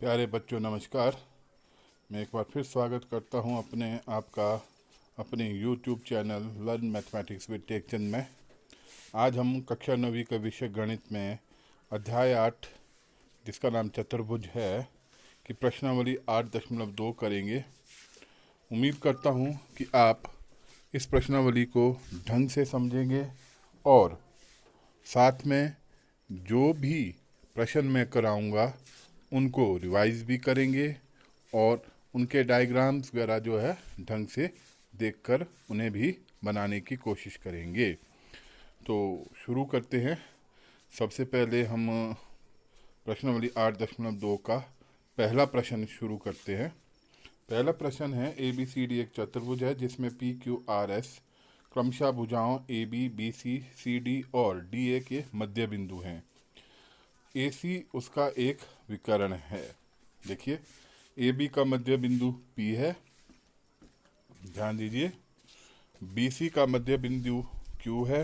प्यारे बच्चों नमस्कार। मैं एक बार फिर स्वागत करता हूं आपका अपने YouTube channel learn mathematics with Tekchand में। आज हम कक्षा 9वीं का विषय गणित में अध्याय 8 जिसका नाम चतुर्भुज है कि प्रश्नावली 8.2 करेंगे। उम्मीद करता हूं कि आप इस प्रश्नावली को ढंग से समझेंगे और साथ में जो भी प्रश्न मैं कराऊंगा उनको रिवाइज भी करेंगे और उनके डायग्राम्स वगैरह जो है ढंग से देखकर उन्हें भी बनाने की कोशिश करेंगे। तो शुरू करते हैं। सबसे पहले हम प्रश्नावली 8.2 का पहला प्रश्न शुरू करते हैं। पहला प्रश्न है ABCD एक चतुर्भुज है जिसमें PQRS क्रमशः भुजाओं AB, BC, CD और DA के मध्य बिंदु हैं। AC उसका एक विकर्ण है। देखिए AB का मध्य बिंदु P है, ध्यान दीजिए। BC का मध्य बिंदु Q है,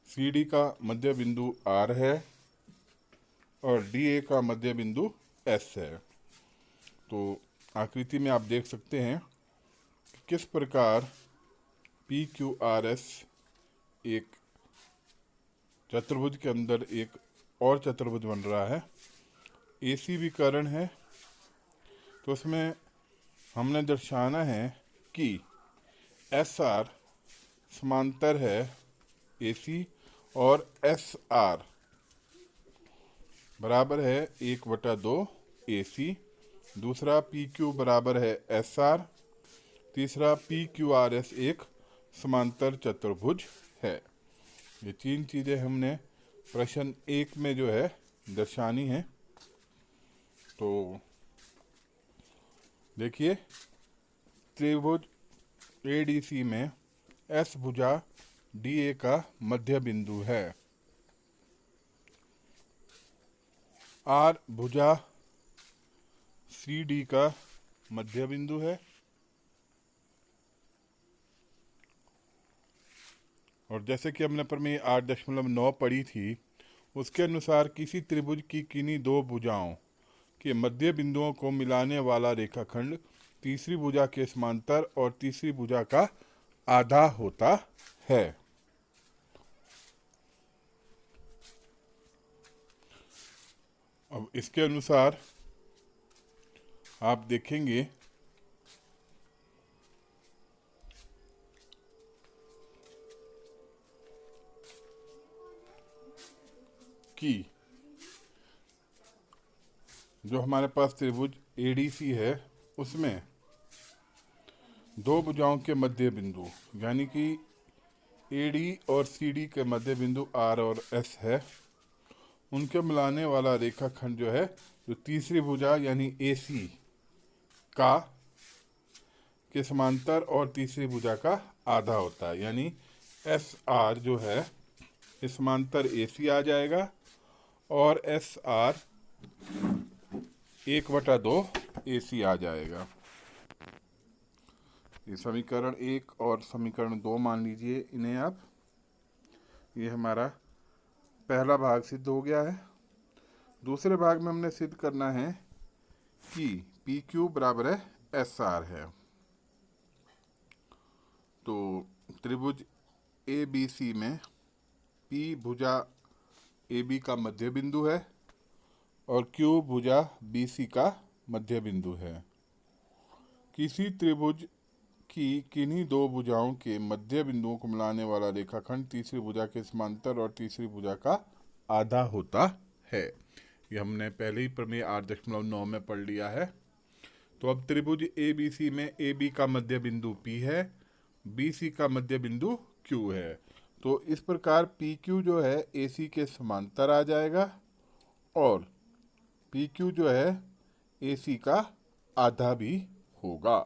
CD का मध्य बिंदु R है और DA का मध्य बिंदु S है। तो आकृति में आप देख सकते हैं कि किस प्रकार PQRS एक चतुर्भुज के अंदर एक और चतुर्भुज बन रहा है। AC विकर्ण है तो उसमें हमने दर्शाना है कि SR समांतर है AC और SR बराबर है 1/2 AC। दूसरा PQ बराबर है SR। तीसरा PQRS एक समांतर चतुर्भुज है। ये तीन चीज़ें हमने प्रश्न 1 में जो है दर्शानी है। तो देखिए त्रिभुज ADC में S भुजा DA का मध्य बिंदु है, R भुजा CD का मध्य बिंदु है और जैसे कि हमने प्रमेय 8.9 पढ़ी थी उसके अनुसार किसी त्रिभुज की किन्हीं दो भुजाओं के मध्य बिंदुओं को मिलाने वाला रेखाखंड तीसरी भुजा के समांतर और तीसरी भुजा का आधा होता है। अब इसके अनुसार आप देखेंगे कि जो हमारे पास त्रिभुज ADC है उसमें दो भुजाओं के मध्य बिंदु यानी कि AD और CD के मध्य बिंदु R और S है, उनके मिलाने वाला रेखाखंड जो है जो तीसरी भुजा यानी AC का के समांतर और तीसरी भुजा का आधा होता है। यानी SR जो है इस समांतर AC आ जाएगा और SR 1/2 AC आ जाएगा। ये समीकरण 1 और समीकरण 2 मान लीजिए इन्हें आप। ये हमारा पहला भाग सिद्ध हो गया है। दूसरे भाग में हमने सिद्ध करना है कि PQ बराबर है SR है। तो त्रिभुज ABC में P भुजा AB का मध्य बिंदु है और Q भुजा BC का मध्य बिंदु है। किसी त्रिभुज की किन्हीं दो भुजाओं के मध्य बिंदुओं को मिलाने वाला रेखाखंड तीसरी भुजा के समांतर और तीसरी भुजा का आधा होता है। ये हमने पहले ही प्रमेय 8.9 में पढ़ लिया है। तो अब त्रिभुज ABC में AB का मध्य बिंदु P है, BC का मध्य बिंदु Q है। तो इस प्रकार PQ जो है AC के समांतर आ जाएगा और PQ जो है AC का आधा भी होगा।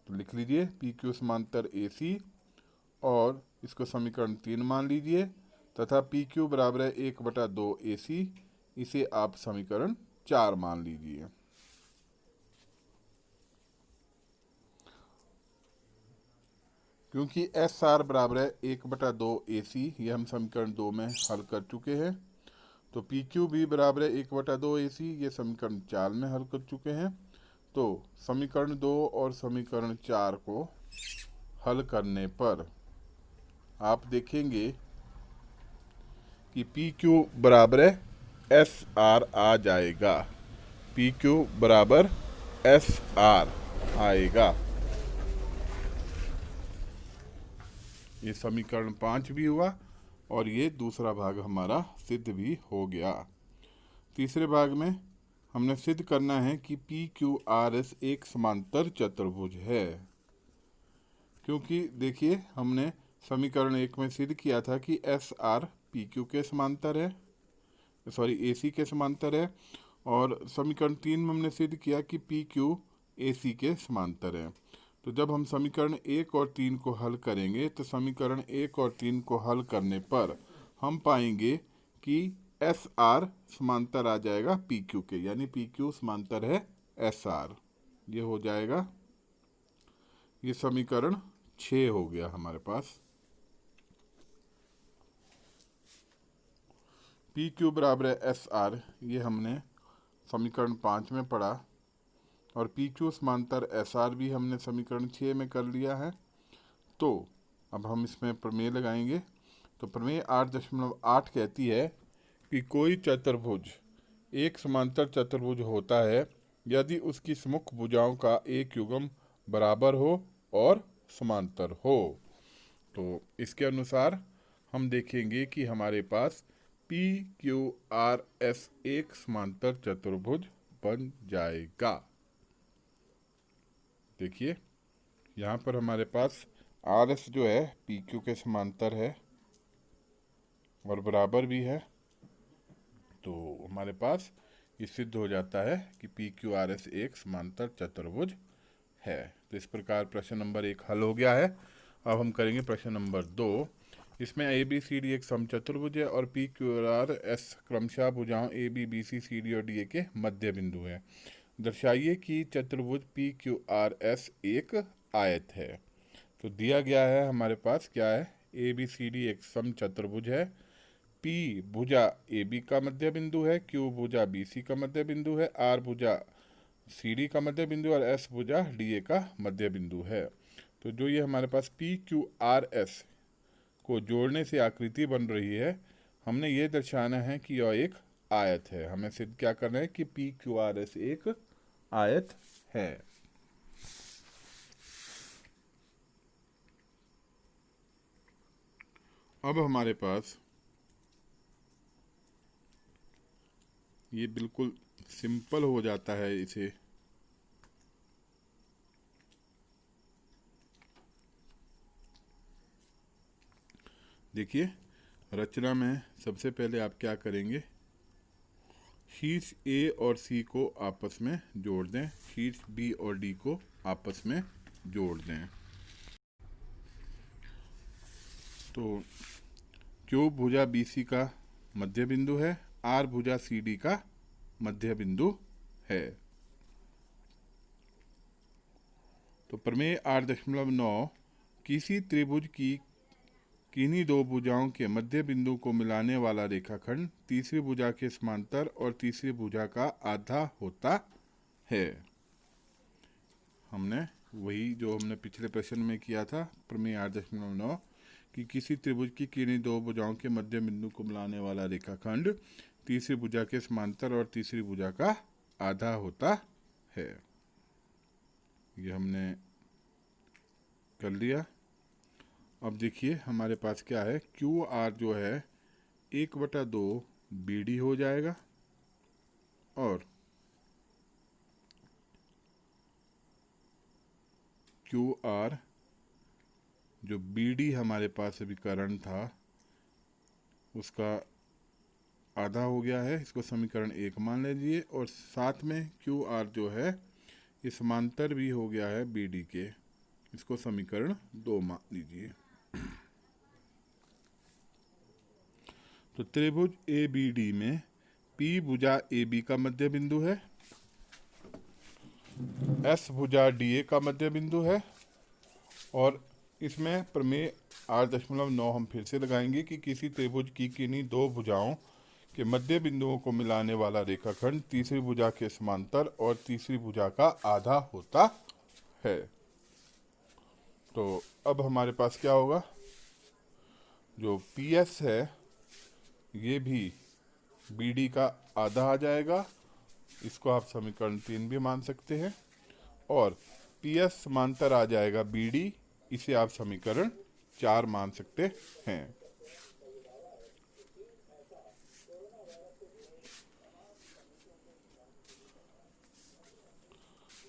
तो लिख लीजिए PQ समांतर AC और इसको समीकरण 3 मान लीजिए तथा PQ बराबर है 1/2 AC। इसे आप समीकरण 4 मान लीजिए। क्योंकि SR बराबर है 1/2 AC, ये हम समीकरण 2 में हल कर चुके हैं। तो पी क्यू बी बराबर है 1/2 AC, ये समीकरण 4 में हल कर चुके हैं। तो समीकरण 2 और समीकरण 4 को हल करने पर आप देखेंगे कि पी क्यू बराबर है SR आ जाएगा। पी क्यू बराबर SR आएगा। ये समीकरण 5 भी हुआ और ये दूसरा भाग हमारा सिद्ध भी हो गया। तीसरे भाग में हमने सिद्ध करना है कि पी क्यू आर एस एक समांतर चतुर्भुज है। क्योंकि देखिए हमने समीकरण 1 में सिद्ध किया था कि एस आर पी क्यू के समांतर है, सॉरी ए सी के समांतर है, और समीकरण 3 में हमने सिद्ध किया कि पी क्यू ए सी के समांतर है। तो जब हम समीकरण 1 और 3 को हल करेंगे तो समीकरण 1 और 3 को हल करने पर हम पाएंगे कि एस आर समांतर आ जाएगा पी क्यू के, यानी पी क्यू समांतर है एस आर। ये हो जाएगा, ये समीकरण 6 हो गया हमारे पास। पी क्यू बराबर है एस आर, ये हमने समीकरण 5 में पढ़ा, और पी क्यू समांतर एस आर भी हमने समीकरण 6 में कर लिया है। तो अब हम इसमें प्रमेय लगाएंगे। तो प्रमेय 8.8 कहती है कि कोई चतुर्भुज एक समांतर चतुर्भुज होता है यदि उसकी सम्मुख भुजाओं का एक युग्म बराबर हो और समांतर हो। तो इसके अनुसार हम देखेंगे कि हमारे पास पी क्यू आर एस एक समांतर चतुर्भुज बन जाएगा। देखिए यहाँ पर हमारे पास आर एस जो है पी क्यू के समांतर है और बराबर भी है। तो हमारे पास ये सिद्ध हो जाता है कि पी क्यू आर एस एक समांतर चतुर्भुज है। तो इस प्रकार प्रश्न नंबर 1 हल हो गया है। अब हम करेंगे प्रश्न नंबर 2। इसमें ए बी सी डी एक समचतुर्भुज है और पी क्यू आर एस क्रमशः भुजाओं A B B C C D और डी ए के मध्य बिंदु है। दर्शाइए कि चतुर्भुज पी क्यू आर एस एक आयत है। तो दिया गया है हमारे पास क्या है, ए बी सी डी एक समचतुर्भुज है, पी भुजा ए बी का मध्य बिंदु है, क्यू भुजा बी सी का मध्य बिंदु है, आर भुजा सी डी का मध्य बिंदु और एस भुजा डी ए का मध्य बिंदु है। तो जो ये हमारे पास पी क्यू आर एस को जोड़ने से आकृति बन रही है, हमने ये दर्शाना है कि यह एक आयत है। हमें सिद्ध क्या करना है कि पी क्यू आर एस एक आयत है। अब हमारे पास ये बिल्कुल सिंपल हो जाता है इसे देखिए रचना में सबसे पहले आप क्या करेंगे, शीर्ष ए और सी को आपस में जोड़ दें, शीर्ष बी और डी को आपस में जोड़ दें। तो क्यू भुजा बी सी का मध्य बिंदु है, आर भुजा सी डी का मध्य बिंदु है। तो प्रमेय 8.9 किसी त्रिभुज की किन्हीं दो भुजाओं के मध्य बिंदु को मिलाने वाला रेखाखंड तीसरी भुजा के समांतर और तीसरी भुजा का आधा होता है। हमने वही जो हमने पिछले प्रश्न में किया था, प्रमेय 8.9 कि किसी त्रिभुज की किन्हीं दो भुजाओं के मध्य बिंदु को मिलाने वाला रेखाखंड तीसरी भुजा के समांतर और तीसरी भुजा का आधा होता है। ये हमने कर लिया। अब देखिए हमारे पास क्या है, क्यू आर जो है 1/2 बी डी हो जाएगा और क्यू आर जो बी डी हमारे पास अभिकरण था उसका आधा हो गया है, इसको समीकरण 1 मान लीजिए, और साथ में क्यू आर जो है ये समांतर भी हो गया है बी डी के, इसको समीकरण 2 मान लीजिए। तो त्रिभुज ए बी डी में पी भुजा ए बी का मध्य बिंदु है, एस भुजा डी ए का मध्य बिंदु है, और इसमें प्रमेय 8.9 हम फिर से लगाएंगे कि किसी त्रिभुज की किन्हीं दो भुजाओं के मध्य बिंदुओं को मिलाने वाला रेखाखंड तीसरी भुजा के समांतर और तीसरी भुजा का आधा होता है। तो अब हमारे पास क्या होगा, जो PS है ये भी BD का आधा आ जाएगा, इसको आप समीकरण 3 भी मान सकते हैं, और PS समांतर आ जाएगा BD, इसे आप समीकरण 4 मान सकते हैं।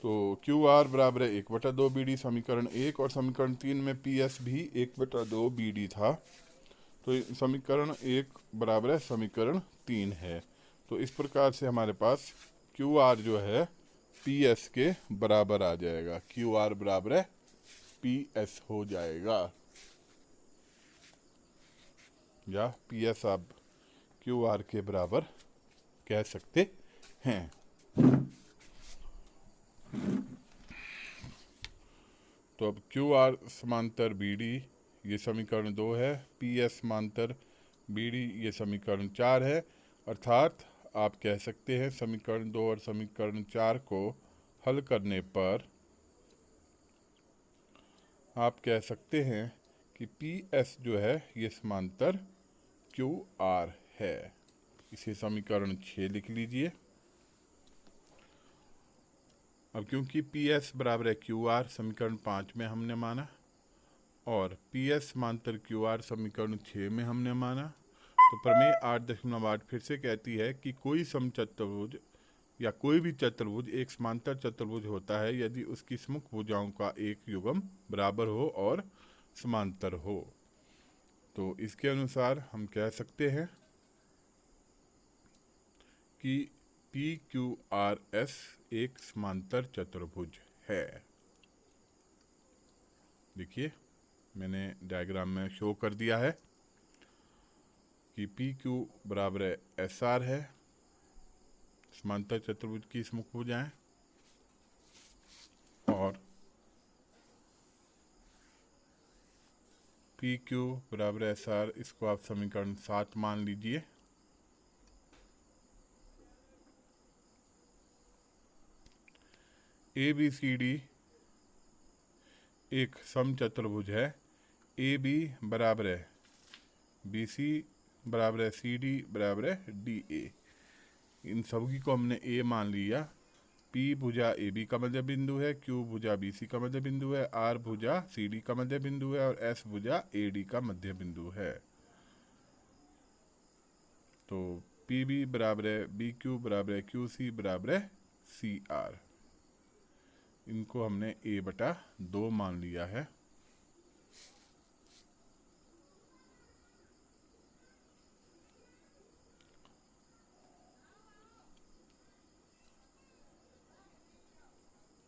तो QR बराबर है 1/2 BD समीकरण 1, और समीकरण 3 में PS भी 1/2 BD था। तो समीकरण 1 बराबर है समीकरण 3 है। तो इस प्रकार से हमारे पास QR जो है PS के बराबर आ जाएगा। QR बराबर है PS हो जाएगा, या PS आप QR के बराबर कह सकते हैं। तो अब QR समांतर BD ये समीकरण 2 है, PS समांतर BD ये समीकरण 4 है। अर्थात आप कह सकते हैं समीकरण 2 और समीकरण 4 को हल करने पर आप कह सकते हैं कि PS जो है ये समांतर QR है। इसे समीकरण 6 लिख लीजिए। अब क्योंकि PS बराबर है QR समीकरण 5 में हमने माना, और PS समांतर QR समीकरण 6 में हमने माना, तो प्रमेय 8.8 फिर से कहती है कि कोई समचतुर्भुज या कोई भी चतुर्भुज एक समांतर चतुर्भुज होता है यदि उसकी सम्मुख भुजाओं का एक युग्म बराबर हो और समांतर हो। तो इसके अनुसार हम कह सकते हैं कि PQRS एक समांतर चतुर्भुज है। देखिए मैंने डायग्राम में शो कर दिया है कि PQ बराबर है SR है, समांतर चतुर्भुज की सम्मुख भुजाएं, और PQ बराबर SR इसको आप समीकरण 7 मान लीजिए। ABCD एक समचतुर्भुज है, AB बराबर है BC बराबर है CD बराबर है DA। इन सभी को हमने A मान लिया। P भुजा AB का मध्य बिंदु है, Q भुजा BC का मध्य बिंदु है, R भुजा CD का मध्य बिंदु है, और S भुजा AD का मध्य बिंदु है। तो PB बराबर है BQ बराबर है QC बराबर है CR। इनको हमने A/2 मान लिया है।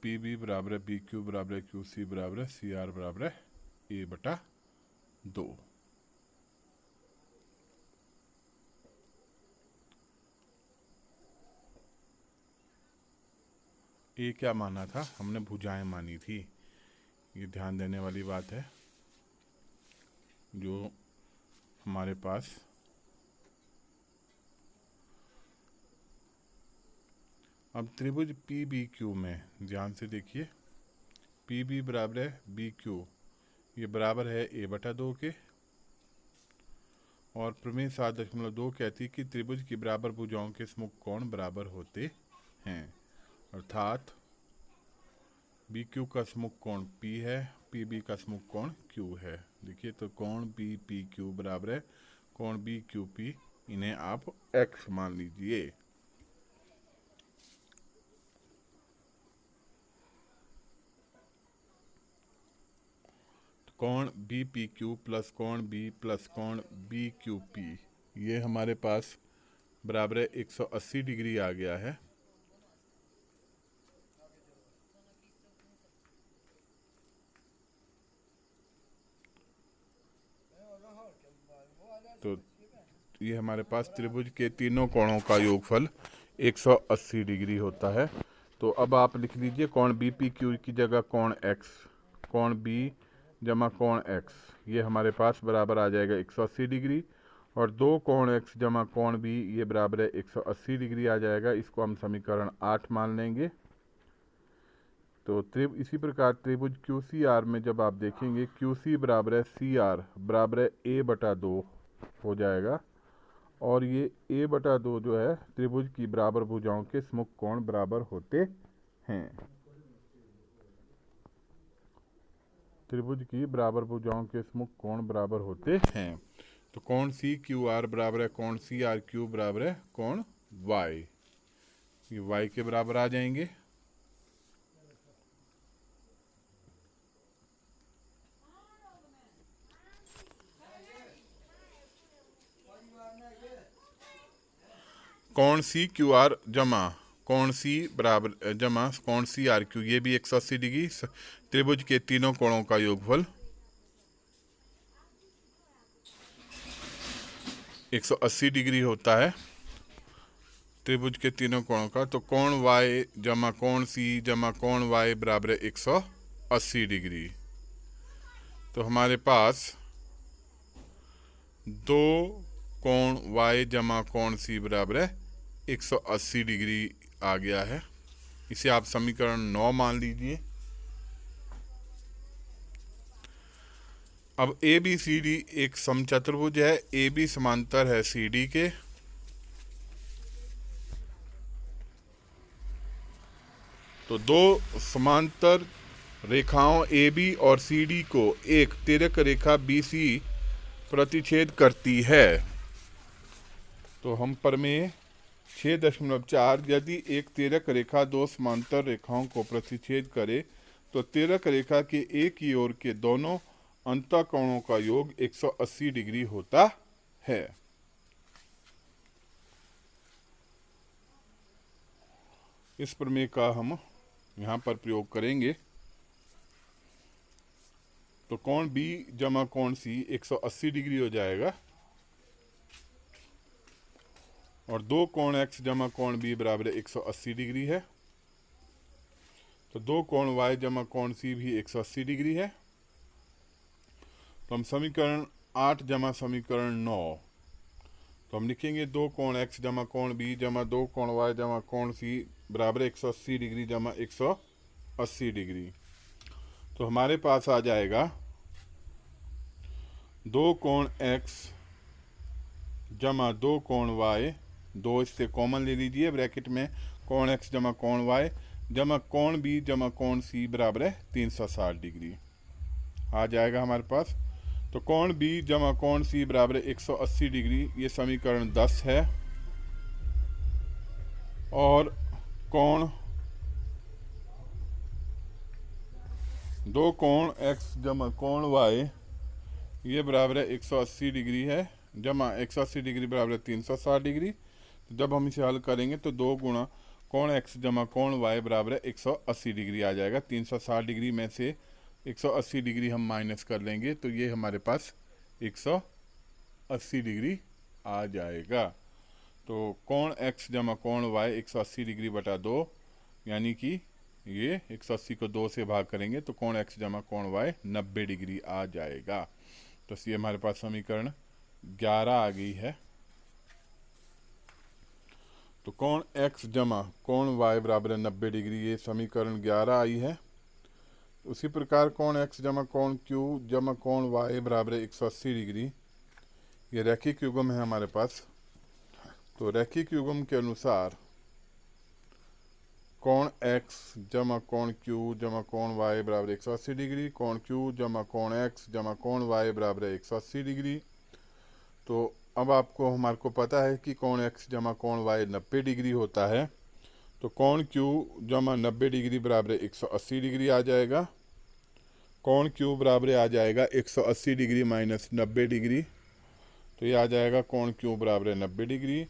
PB बराबर है BQ बराबर है QC बराबर है CR बराबर है A/2। A क्या माना था, हमने भुजाएं मानी थी। ये ध्यान देने वाली बात है। जो हमारे पास अब त्रिभुज PBQ में ध्यान से देखिए, PB बराबर है BQ, ये बराबर है A/2 के, और प्रमेय 7.2 कहती है कि त्रिभुज की बराबर भुजाओं के सम्मुख कोण बराबर होते हैं। अर्थात BQ का सम्मुख कोण P है, PB का सम्मुख कोण Q है। देखिए तो कोण BPQ बराबर है कोण BQP, इन्हें आप X मान लीजिए। कोण BPQ प्लस कोण B प्लस कोण BQP ये हमारे पास बराबर है 180 डिग्री आ गया है। तो ये हमारे पास त्रिभुज के तीनों कोणों का योगफल 180 डिग्री होता है। तो अब आप लिख लीजिए कोण BPQ की जगह कोण X, कोण B जमा कोण X, ये हमारे पास बराबर आ जाएगा 180 डिग्री, और 2 कोण एक्स जमा कोण बी ये बराबर है 180 डिग्री आ जाएगा। इसको हम समीकरण 8 मान लेंगे। तो इसी प्रकार त्रिभुज क्यू सी आर में जब आप देखेंगे क्यू सी बराबर है सी आर बराबर है a/2 हो जाएगा। और ये a/2 जो है त्रिभुज की बराबर भुजाओं के सम्मुख कोण बराबर होते हैं। त्रिभुज की बराबर भुजाओं के सम्मुख कोण बराबर होते हैं। तो कोण सी क्यू आर बराबर है कोण सी आर क्यू बराबर है कोण वाई। ये वाई के बराबर आ जाएंगे। कोण सी क्यू आर जमा कोण सी बराबर जमा कोण सी आर क्यू ये भी 180 डिग्री। त्रिभुज के तीनों कोणों का योगफल 180 डिग्री होता है त्रिभुज के तीनों कोणों का। तो कोण वाई जमा कोण सी जमा कोण वाई बराबर है 180 डिग्री। तो हमारे पास 2 कोण वाई जमा कोण सी बराबर है 180 डिग्री आ गया है। इसे आप समीकरण 9 मान लीजिए। अब ए बी सी डी एक समचतुर्भुज है। ए बी समांतर है सी डी के। तो 2 समांतर रेखाओं ए बी और सी डी को एक तिर्यक रेखा बी सी प्रतिच्छेद करती है। तो हम प्रमेय 6.4 यदि एक तिर्यक रेखा 2 समांतर रेखाओं को प्रतिच्छेद करे तो तिर्यक रेखा के एक ही ओर के दोनों अंतःकोणों का योग 180 डिग्री होता है। इस प्रमेय का हम यहाँ पर प्रयोग करेंगे। तो कोण बी जमा कोण सी 180 डिग्री हो जाएगा। और 2 कोण एक्स जमा कोण बी बराबर 180 डिग्री है। तो 2 कोण वाई जमा कोण सी भी 180 डिग्री है। तो हम समीकरण 8 जमा समीकरण 9 तो हम लिखेंगे 2 कोण एक्स जमा कोण बी जमा 2 कोण वाई जमा कोण सी बराबर 180 डिग्री जमा 180 डिग्री। तो हमारे पास आ जाएगा 2 कोण एक्स जमा 2 कोण वाई 2 इससे कॉमन ले लीजिए ब्रैकेट में कोण एक्स जमा कोण वाई जमा कोण बी जमा कोण सी बराबर है 360 डिग्री आ जाएगा हमारे पास। तो कोण बी जमा कोण सी बराबर 180 डिग्री ये समीकरण 10 है। और कोण 2 कोण एक्स जमा कोण वाई ये बराबर है 180 डिग्री है जमा 180 डिग्री बराबर है 360 डिग्री। तो जब हम इसे हल करेंगे तो 2 गुणा कोण एक्स जमा कोण वाई बराबर है 180 डिग्री आ जाएगा। 360 डिग्री में से 180 डिग्री हम माइनस कर लेंगे तो ये हमारे पास 180 डिग्री आ जाएगा। तो कोण एक्स जमा कोण वाई 180 डिग्री बटा 2 यानी कि ये 180 को 2 से भाग करेंगे तो कोण एक्स जमा कोण वाई 90 डिग्री आ जाएगा। तो ये हमारे पास समीकरण 11 आ गई है। तो कोण x जमा कोण y बराबर है 90 डिग्री ये समीकरण 11 आई है। उसी प्रकार कोण x जमा कोण q जमा कोण y बराबर है 180 डिग्री ये रैखिक युग्म है हमारे पास। तो रैखिक युग्म के अनुसार कोण x जमा कोण q जमा कोण y बराबर 180 डिग्री कोण q जमा कोण x जमा कोण y बराबर है 180 डिग्री। तो अब आपको हमारे को पता है कि कोण x जमा कोण y 90 डिग्री होता है। तो कोण q जमा 90 डिग्री बराबर 180 डिग्री आ जाएगा। कोण q बराबर आ जाएगा 180 डिग्री माइनस 90 डिग्री तो ये आ जाएगा कोण q बराबर 90 डिग्री।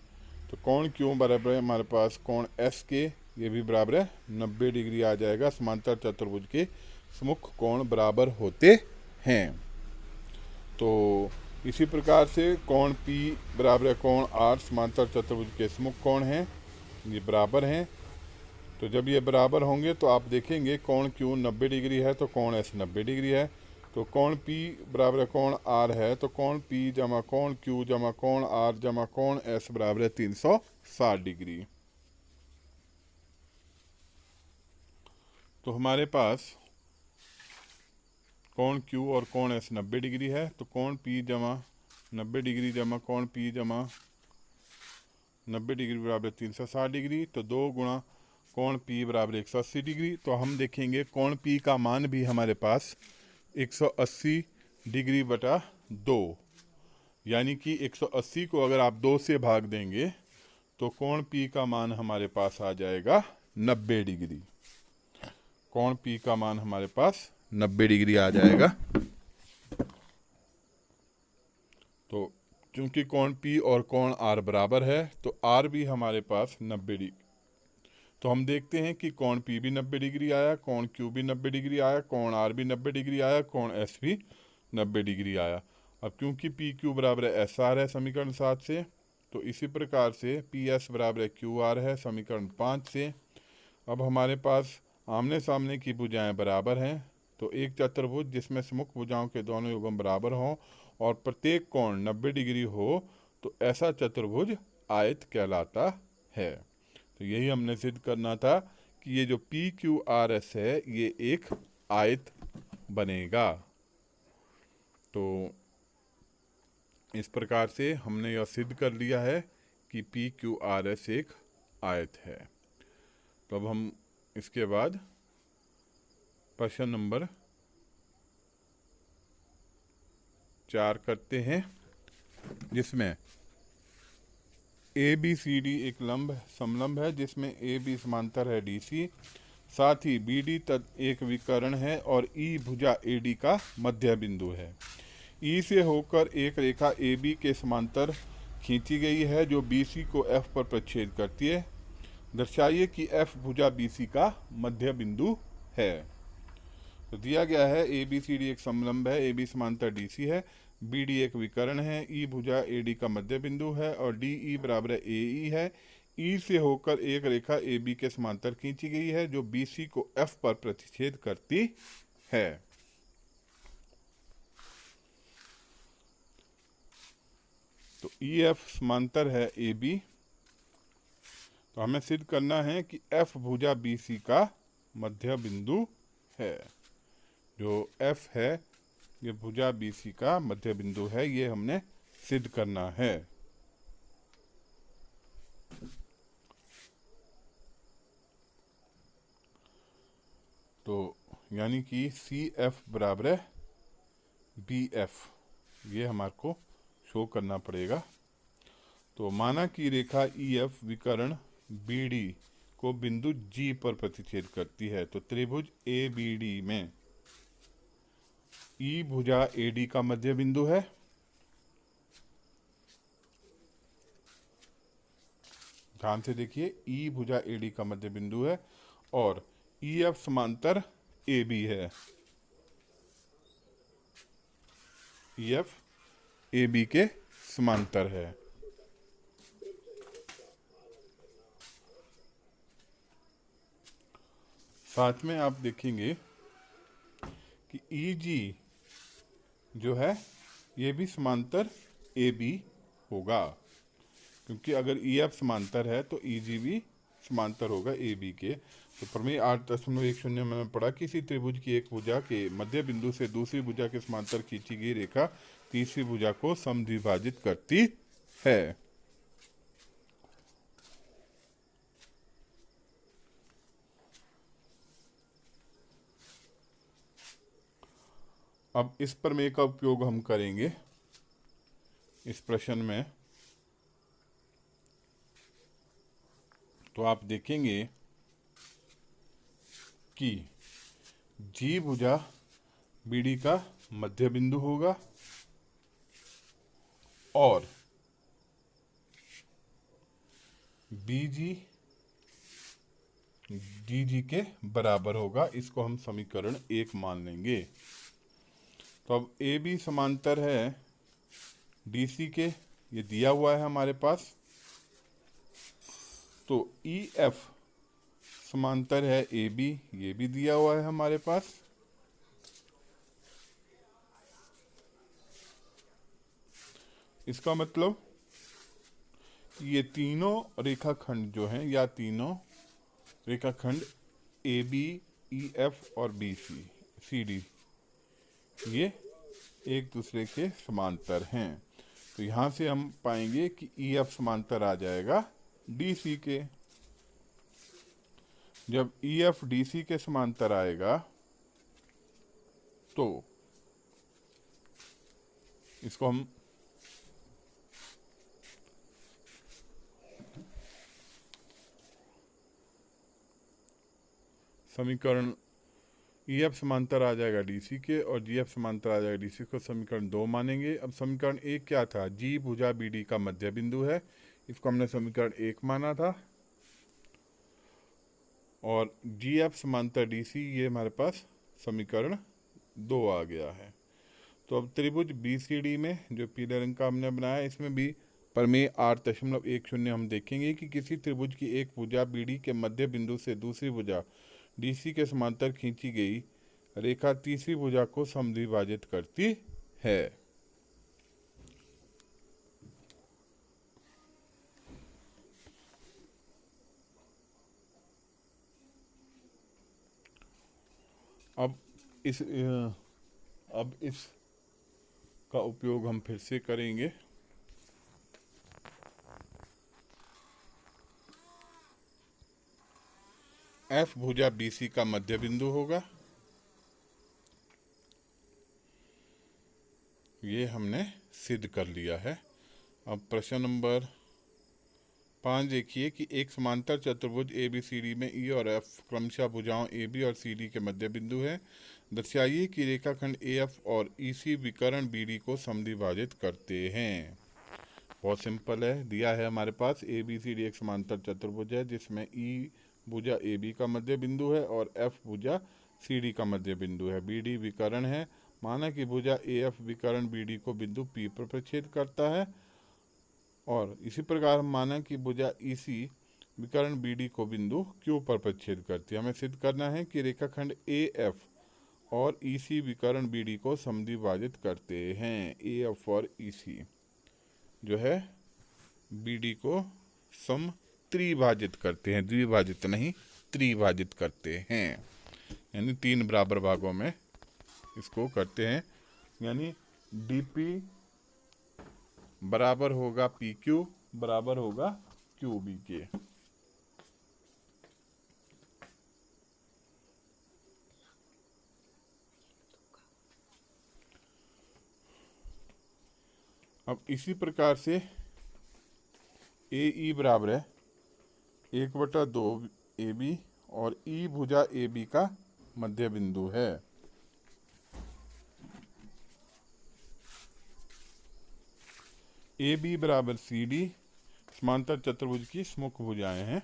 तो कोण q बराबर है हमारे पास कोण s के ये भी बराबर है 90 डिग्री आ जाएगा। समांतर चतुर्भुज के सम्मुख कोण बराबर होते हैं। तो इसी प्रकार से कोण P बराबर है कोण R समांतर चतुर्भुज के सम्मुख कोण हैं ये बराबर हैं। तो जब ये बराबर होंगे तो आप देखेंगे कोण Q 90 डिग्री है तो कोण S 90 डिग्री है। तो कोण P बराबर है कोण R है, तो कोण P जमा कोण Q जमा कोण R जमा कोण S बराबर है 360 डिग्री। तो हमारे पास कोण Q और कोण S 90 डिग्री है, तो कोण P जमा 90 डिग्री जमा कोण P जमा 90 डिग्री बराबर 360 डिग्री। तो 2 गुणा कोण P बराबर 180 डिग्री। तो हम देखेंगे कोण P का मान भी हमारे पास 180 डिग्री बटा 2, यानी कि 180 को अगर आप 2 से भाग देंगे तो कोण P का मान हमारे पास आ जाएगा 90 डिग्री। कोण P का मान हमारे पास 90 डिग्री आ जाएगा। तो क्योंकि कोण P और कोण R बराबर है तो R भी हमारे पास 90 डिग्री। तो हम देखते हैं कि कोण P भी 90 डिग्री आया, कोण Q भी 90 डिग्री आया, कोण R भी 90 डिग्री आया, कोण S भी 90 डिग्री आया। अब क्योंकि PQ बराबर है SR है समीकरण 7 से, तो इसी प्रकार से PS बराबर है QR है समीकरण 5 से। अब हमारे पास आमने सामने की भुजाएं बराबर हैं, तो एक चतुर्भुज जिसमें सम्मुख भुजाओं के दोनों युग्म बराबर हों और प्रत्येक कोण 90 डिग्री हो तो ऐसा चतुर्भुज आयत कहलाता है। तो यही हमने सिद्ध करना था कि ये जो PQRS है ये एक आयत बनेगा। तो इस प्रकार से हमने यह सिद्ध कर लिया है कि PQRS एक आयत है। तो अब हम इसके बाद प्रश्न नंबर 4 करते हैं, जिसमें ABCD एक समलंब है जिसमें AB समांतर है DC, साथ ही BD एक विकर्ण है और E भुजा AD का मध्य बिंदु है। E से होकर एक रेखा AB के समांतर खींची गई है जो BC को F पर प्रतिच्छेद करती है। दर्शाइए कि F भुजा BC का मध्य बिंदु है। तो दिया गया है ABCD एक समलंब है, AB समांतर DC है, BD एक विकर्ण है, E भुजा AD का मध्य बिंदु है और DE बराबर है AE है। E से होकर एक रेखा AB के समांतर खींची गई है जो BC को F पर प्रतिच्छेद करती है। तो EF समांतर है AB, तो हमें सिद्ध करना है कि F भुजा BC का मध्य बिंदु है। जो F है ये भुजा BC का मध्य बिंदु है, ये हमने सिद्ध करना है। तो यानी कि CF बराबर है BF, ये हमारे को शो करना पड़ेगा। तो माना कि रेखा EF विकर्ण BD को बिंदु G पर प्रतिच्छेद करती है, तो त्रिभुज ABD में E भुजा AD का मध्य बिंदु है, ध्यान से देखिए E भुजा AD का मध्य बिंदु है और EF समांतर AB है, EF AB के समांतर है। साथ में आप देखेंगे कि EG जो है ये भी समांतर AB होगा, क्योंकि अगर EF समांतर है तो EG भी समांतर होगा AB के। तो प्रमेय 8.10 में मैंने पढ़ा, किसी त्रिभुज की एक भुजा के मध्य बिंदु से दूसरी भुजा के समांतर खींची गई रेखा तीसरी भुजा को समद्विभाजित करती है। अब इस प्रमेय का उपयोग हम करेंगे इस प्रश्न में। तो आप देखेंगे कि G भुजा BD का मध्य बिंदु होगा और BG DG के बराबर होगा। इसको हम समीकरण 1 मान लेंगे। तो अब AB समांतर है DC के, ये दिया हुआ है हमारे पास। तो EF समांतर है AB, ये भी दिया हुआ है हमारे पास। इसका मतलब ये तीनों रेखाखंड जो हैं, या तीनों रेखाखंड ए बी ई एफ और बी सी सी डी, ये एक दूसरे के समांतर हैं। तो यहाँ से हम पाएंगे कि ई एफ समांतर आ जाएगा डी सी के। जब ई एफ डी सी के समांतर आएगा तो इसको हम समीकरण ई एफ समांतर आ जाएगा डी सी के और जी एफ समांतर आ जाएगा डी सी को, समीकरण 2 मानेंगे। अब समीकरण 1 क्या था? जी भुजा बी डी का मध्य बिंदु है, इसको हमने समीकरण 1 माना था। और जी एफ समांतर डी सी, ये हमारे पास समीकरण 2 आ गया है। तो अब त्रिभुज बी सी डी में जो पीले रंग का हमने बनाया, इसमें भी प्रमेय 8.10 हम देखेंगे कि किसी त्रिभुज की एक भुजा बी डी के मध्य बिंदु से दूसरी भुजा डी सी के समांतर खींची गई रेखा तीसरी भुजा को समद्विभाजित करती है। अब इस का उपयोग हम फिर से करेंगे। एफ भुजा बी सी का मध्य बिंदु होगा, ये हमने सिद्ध कर लिया है। अब प्रश्न नंबर 5 देखिए कि एक समांतर चतुर्भुज ए बी सी डी में ई और एफ क्रमशः भुजाओं ए बी और सी डी के मध्य बिंदु है। दर्शाइए कि रेखाखंड ए एफ और ई सी विकर्ण बी डी को समद्विभाजित करते हैं। बहुत सिंपल है, दिया है हमारे पास ए बी सी डी एक समांतर चतुर्भुज है जिसमें ई भुजा ए बी का मध्य बिंदु है और एफ भुजा सी डी का मध्य बिंदु है। बी डी विकर्ण है, माना कि भुजा ए एफ विकर्ण बी डी को बिंदु पी पर प्रच्छेद करता है। और इसी प्रकार हम माना कि भुजा ई सी विकर्ण बी डी को बिंदु क्यू पर प्रच्छेद करती है। हमें सिद्ध करना है कि रेखाखंड ए एफ और ई सी विकर्ण बी डी को समद्विभाजित करते हैं। ए एफ और ई सी जो है बी डी को त्रिभाजित करते हैं, द्विभाजित नहीं, त्रिभाजित करते हैं, यानी 3 बराबर भागों में इसको करते हैं। यानी डीपी बराबर होगा पी क्यू बराबर होगा क्यू बी के। अब इसी प्रकार से ए ई बराबर है 1/2 ए बी और ई भुजा ए बी का मध्य बिंदु है। ए बी बराबर सी डी समांतर चतुर्भुज की स्मुख भुजाएं हैं।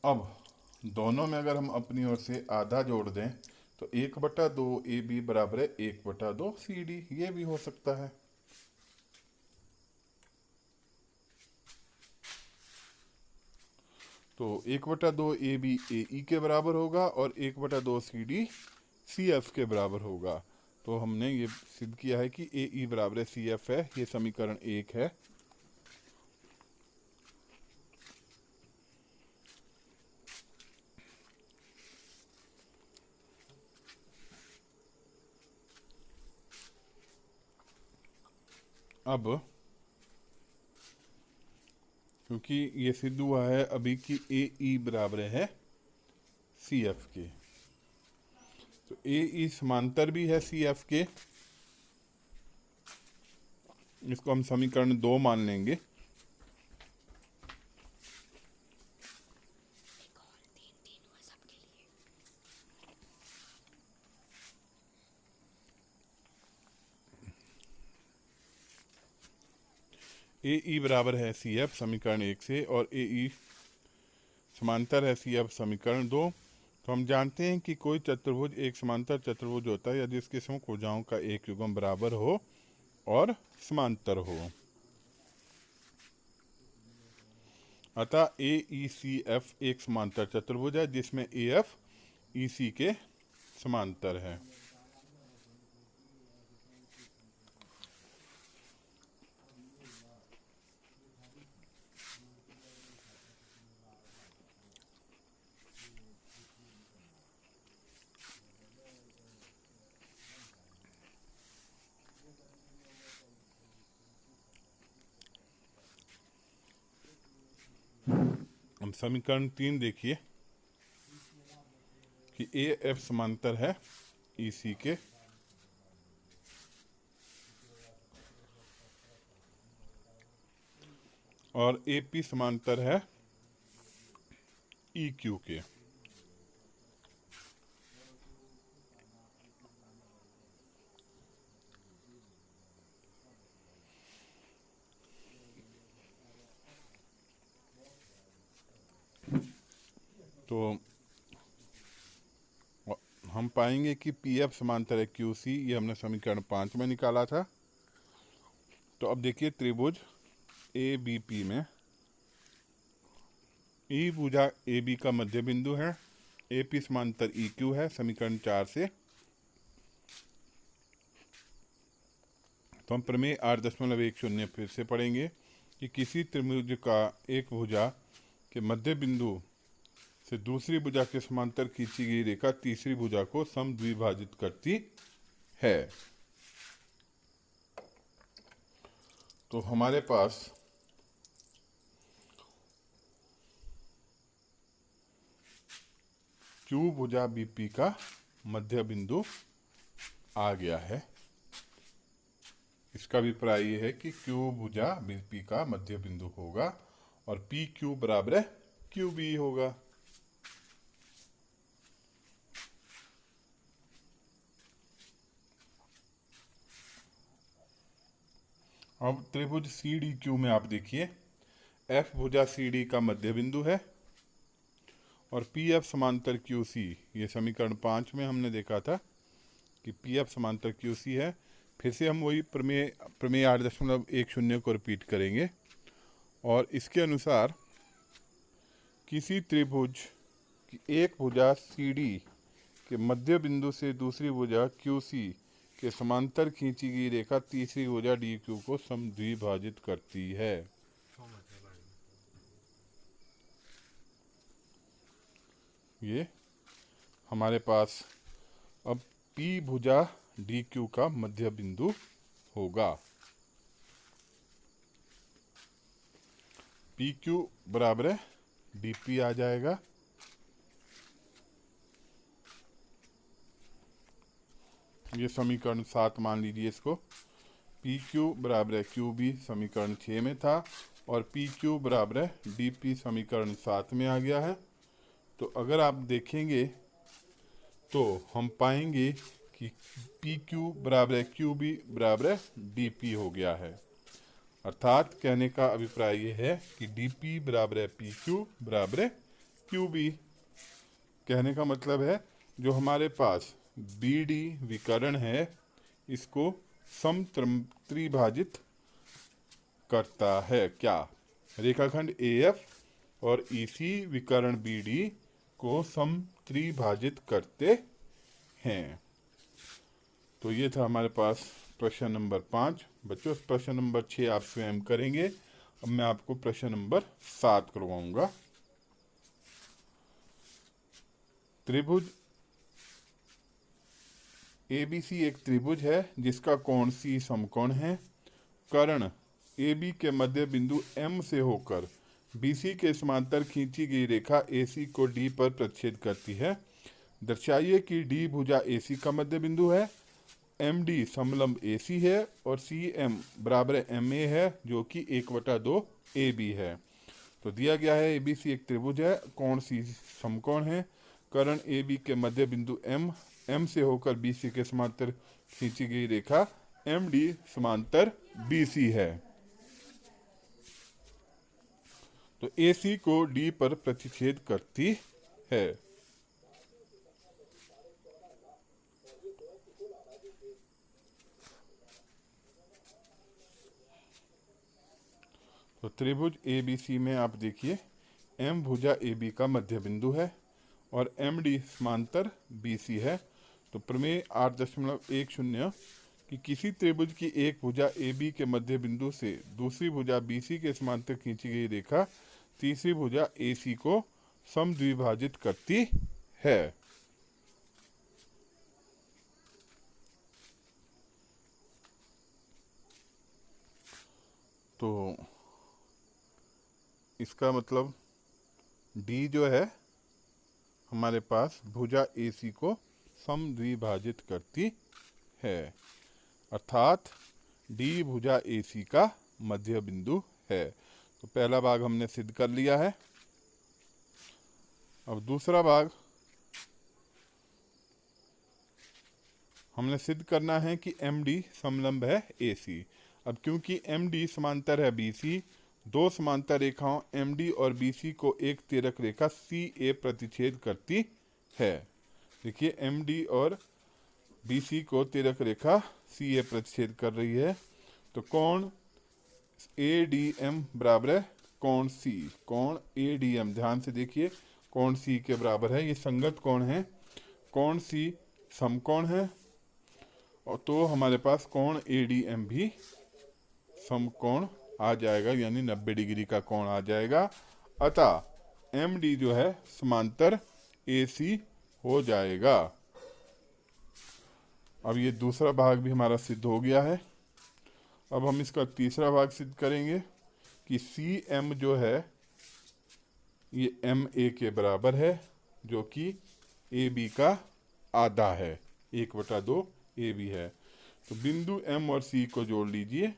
अब दोनों में अगर हम अपनी ओर से आधा जोड़ दें तो 1/2 ए बी बराबर है 1/2 सी डी, ये भी हो सकता है। तो 1/2 ए बी ए ई के बराबर होगा और 1/2 सी डी सी एफ के बराबर होगा। तो हमने ये सिद्ध किया है कि ए ई बराबर है सी एफ है, ये समीकरण 1 है। अब क्योंकि ये सिद्ध हुआ है अभी कि ए ई बराबर है सी एफ के, तो ए ई समांतर भी है सी एफ के, इसको हम समीकरण 2 मान लेंगे। ए ई बराबर है सी एफ समीकरण 1 से और ए ई समांतर है सी एफ समीकरण 2। तो हम जानते हैं कि कोई चतुर्भुज एक समांतर चतुर्भुज होता है यदि इसके समूह भुजाओं का एक युग्म बराबर हो और समांतर हो। अतः ए ई सी एफ एक समांतर चतुर्भुज है जिसमें ए एफ ई सी के समांतर है। हम समीकरण 3 देखिए कि ए एफ समांतर है ई सी के, और ए पी समांतर है ई क्यू के। तो हम पाएंगे कि पी एफ समांतर है क्यू सी, ये हमने समीकरण 5 में निकाला था। तो अब देखिए त्रिभुज ए बी पी में ई भुजा ए बी का मध्य बिंदु है, ए पी समांतर ई क्यू है समीकरण 4 से। तो हम प्रमेय 8.10 फिर से पढ़ेंगे कि किसी त्रिभुज का एक भुजा के मध्य बिंदु से दूसरी भुजा के समांतर खींची गई रेखा तीसरी भुजा को समद्विभाजित करती है। तो हमारे पास क्यू भुजा बीपी का मध्य बिंदु आ गया है। इसका अभिप्राय यह है कि क्यू भुजा बीपी का मध्य बिंदु होगा और पी क्यू बराबर है क्यू बी होगा। अब त्रिभुज सी डी क्यू में आप देखिए एफ भुजा सी डी का मध्य बिंदु है और पी एफ समांतर क्यू सी, ये समीकरण 5 में हमने देखा था कि पी एफ समांतर क्यू सी है। फिर से हम वही प्रमेय 8.10 को रिपीट करेंगे और इसके अनुसार किसी त्रिभुज की एक भुजा सी डी के मध्य बिंदु से दूसरी भुजा क्यू सी के समांतर खींची गई रेखा तीसरी भुजा डी क्यू को समद्विभाजित करती है। ये हमारे पास अब पी भुजा डी क्यू का मध्य बिंदु होगा। पी क्यू बराबर है डी पी आ जाएगा। ये समीकरण 7 मान लीजिए इसको। पी क्यू बराबर है क्यू बी समीकरण 6 में था और पी क्यू बराबर है डी पी समीकरण 7 में आ गया है। तो अगर आप देखेंगे तो हम पाएंगे कि पी क्यू बराबर है क्यू बी बराबर है डी पी हो गया है। अर्थात कहने का अभिप्राय ये है कि डी पी बराबर है पी क्यू बराबर है क्यू बी। कहने का मतलब है जो हमारे पास बी डी विकर्ण है इसको समत्रिभाजित करता है। क्या? रेखाखंड ए एफ और ई सी विकर्ण बी डी को समत्रिभाजित करते हैं। तो ये था हमारे पास प्रश्न नंबर 5। बच्चों प्रश्न नंबर 6 आप स्वयं करेंगे। अब मैं आपको प्रश्न नंबर 7 करवाऊंगा। त्रिभुज एबीसी एक त्रिभुज है जिसका कोण सी समकोण है। कर्ण AB के मध्य बिंदु M से होकर BC के समांतर खींची गई रेखा AC को D पर प्रतिच्छेद करती है। दर्शाइए कि D भुजा AC का मध्य बिंदु है, MD समलंब AC है और CM बराबर MA है जो कि 1/2 AB है। तो दिया गया है ABC एक त्रिभुज है, कोण C समकोण है, कर्ण AB के मध्य बिंदु M से होकर BC के समांतर खींची गई रेखा MD समांतर BC है। तो AC को D पर प्रतिच्छेद करती है। तो त्रिभुज ABC में आप देखिए M भुजा AB का मध्य बिंदु है और MD समांतर BC है। तो प्रमेय 8.10 कि किसी त्रिभुज की एक भुजा AB के मध्य बिंदु से दूसरी भुजा BC के समांतर खींची गई रेखा तीसरी भुजा AC को समद्विभाजित करती है। तो इसका मतलब D जो है हमारे पास भुजा AC को समद्विभाजित करती है, अर्थात D भुजा AC का मध्य बिंदु है। तो पहला भाग हमने सिद्ध कर लिया है। अब दूसरा भाग हमने सिद्ध करना है कि MD समलंब है AC। अब क्योंकि MD समांतर है BC, दो समांतर रेखाओं MD और BC को एक तिर्यक रेखा CA प्रतिच्छेद करती है। देखिए MD और BC को तिर्यक रेखा CA प्रतिच्छेद कर रही है। तो कोण ADM बराबर है कोण C। कोण ADM ध्यान से देखिए कोण C के बराबर है, ये संगत कोण है। कोण C समकोण है और तो हमारे पास कोण ADM भी समकोण आ जाएगा, यानी 90 डिग्री का कोण आ जाएगा। अतः MD जो है समांतर AC हो जाएगा। अब ये दूसरा भाग भी हमारा सिद्ध हो गया है। अब हम इसका तीसरा भाग सिद्ध करेंगे कि CM जो है ये MA के बराबर है, जो कि AB का आधा है, 1/2 AB है। तो बिंदु M और C को जोड़ लीजिए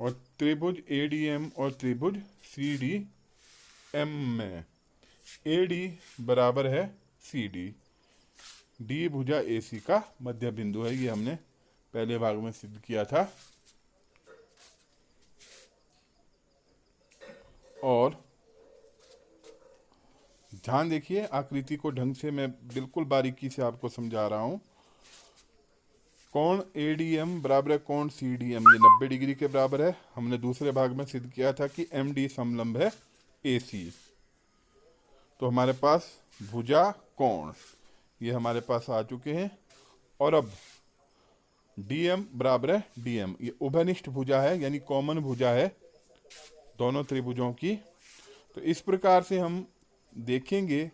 और त्रिभुज ADM और त्रिभुज CDM में AD बराबर है CD। D भुजा AC का मध्य बिंदु है, ये हमने पहले भाग में सिद्ध किया था। और ध्यान देखिए आकृति को ढंग से मैं बिल्कुल बारीकी से आपको समझा रहा हूं। कोण ADM बराबर है कोण CDM, ये 90 डिग्री के बराबर है। हमने दूसरे भाग में सिद्ध किया था कि MD समलंब है AC। तो हमारे पास भुजा कोण ये हमारे पास आ चुके हैं। और अब DM बराबर है DM, ये उभयनिष्ठ भुजा है, यानी कॉमन भुजा है दोनों त्रिभुजों की। तो इस प्रकार से हम देखेंगे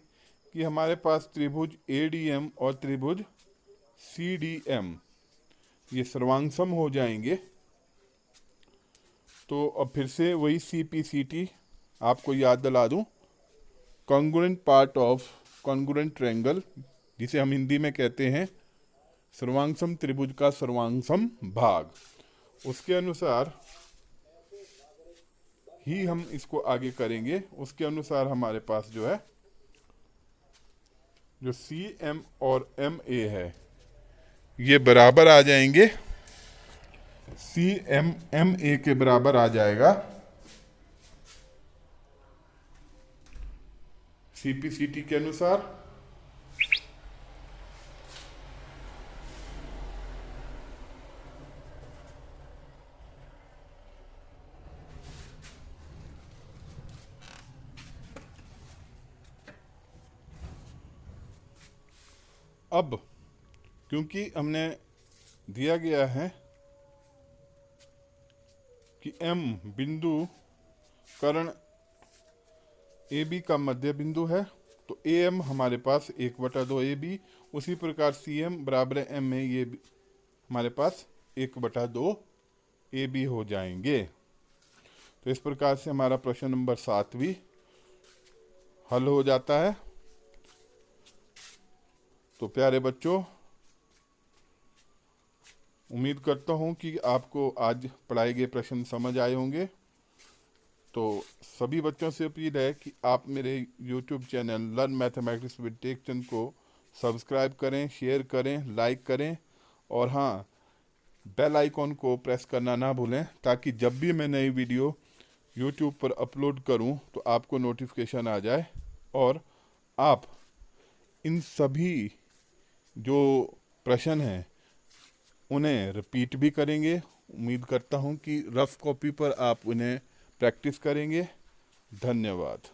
कि हमारे पास त्रिभुज ADM और त्रिभुज CDM ये सर्वांगसम हो जाएंगे। तो अब फिर से वही CPCT आपको याद दिला दूं, congruent part of congruent triangle, जिसे हम हिंदी में कहते हैं सर्वांगसम त्रिभुज का सर्वांगसम भाग, उसके अनुसार ही हम इसको आगे करेंगे। उसके अनुसार हमारे पास जो है जो CM और MA है ये बराबर आ जाएंगे, CM MA के बराबर आ जाएगा CPCT के अनुसार। अब क्योंकि हमने दिया गया है कि M बिंदु कर्ण AB का मध्य बिंदु है, तो AM हमारे पास 1/2 AB, उसी प्रकार CM बराबर है MA, ये हमारे पास 1/2 AB हो जाएंगे। तो इस प्रकार से हमारा प्रश्न नंबर 7 भी हल हो जाता है। तो प्यारे बच्चों, उम्मीद करता हूँ कि आपको आज पढ़ाए गए प्रश्न समझ आए होंगे। तो सभी बच्चों से अपील है कि आप मेरे YouTube channel learn mathematics with Tekchand को सब्सक्राइब करें, शेयर करें, लाइक करें और हाँ, बेल आइकॉन को प्रेस करना ना भूलें, ताकि जब भी मैं नई वीडियो YouTube पर अपलोड करूं तो आपको नोटिफिकेशन आ जाए और आप इन सभी जो प्रश्न हैं उन्हें रिपीट भी करेंगे। उम्मीद करता हूं कि रफ कॉपी पर आप उन्हें प्रैक्टिस करेंगे। धन्यवाद।